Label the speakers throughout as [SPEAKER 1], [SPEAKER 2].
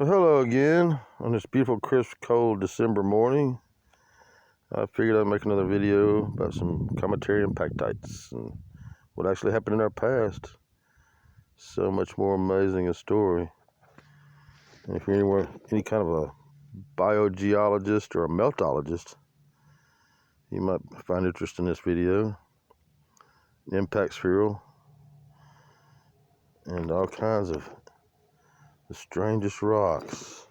[SPEAKER 1] Well, hello again on this beautiful, crisp, cold December morning. I figured I'd make another video about some cometary impactites and what actually happened in our past. So much more amazing a story. And if you're any kind of a biogeologist or a meltologist, you might find interest in this video. Impact spheral and all kinds of the strangest rocks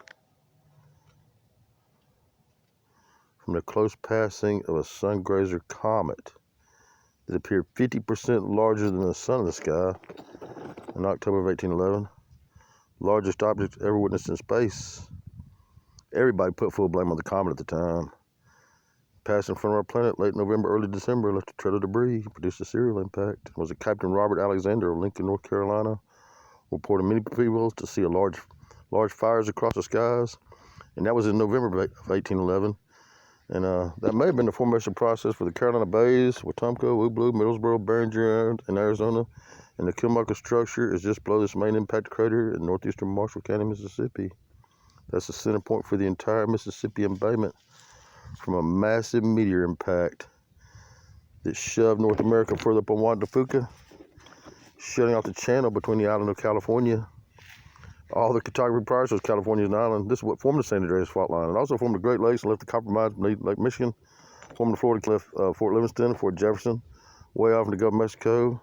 [SPEAKER 1] from the close passing of a sun-grazer comet that appeared 50% larger than the sun in the sky in October of 1811. Largest object ever witnessed in space. Everybody put full blame on the comet at the time. Passed in front of our planet late November, early December, left a trail of debris, produced a serial impact. Was it Captain Robert Alexander of Lincoln, North Carolina? Reported many people to see large fires across the skies. And that was in November of 1811. And that may have been the formation process for the Carolina Bays, Wetumpka, Woodblue, Middlesboro, Beringer, and Arizona. And the Kilmucker structure is just below this main impact crater in northeastern Marshall County, Mississippi. That's the center point for the entire Mississippi embayment from a massive meteor impact that shoved North America further up on Juan de Fuca, shutting off the channel between the island of California. All the cartography prior to California is an island. This is what formed the San Andreas Fault Line. It also formed the Great Lakes and left the compromise beneath Lake Michigan, formed the Florida Cliff, Fort Livingston, Fort Jefferson, way off in the Gulf of Mexico,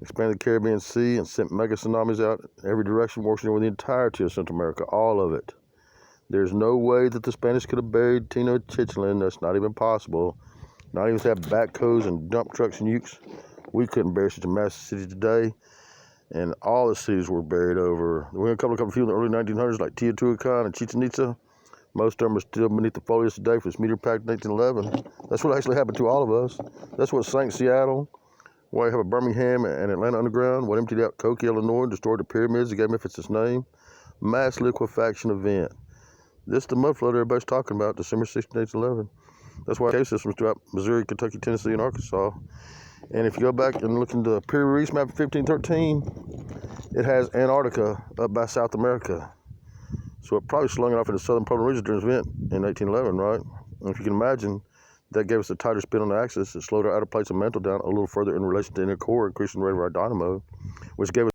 [SPEAKER 1] expanded the Caribbean Sea, and sent mega tsunamis out in every direction, washing over the entirety of Central America, all of it. There's no way that the Spanish could have buried Tenochtitlan. That's not even possible. Not even to have backhoes and dump trucks and ukes. We couldn't bury such a massive city today. And all the cities were buried over. We had a couple few in the early 1900s, like Teotihuacan and Chichen Itza. Most of them are still beneath the foliage today for this meteor impact in 1811. That's what actually happened to all of us. That's what sank Seattle. Why you have a Birmingham and Atlanta underground. What emptied out Koki, Illinois, and destroyed the pyramids that gave Memphis its name. Mass liquefaction event. This is the mud flood everybody's talking about, December 16, 1811. That's why cave systems throughout Missouri, Kentucky, Tennessee, and Arkansas. And if you go back and look into the Piri Reis map of 1513, it has Antarctica up by South America. So it probably slung it off in the southern polar region during this event in 1811, right? And if you can imagine, that gave us a tighter spin on the axis. It slowed our outer plates of mantle down a little further in relation to the inner core, increasing the rate of our dynamo, which gave us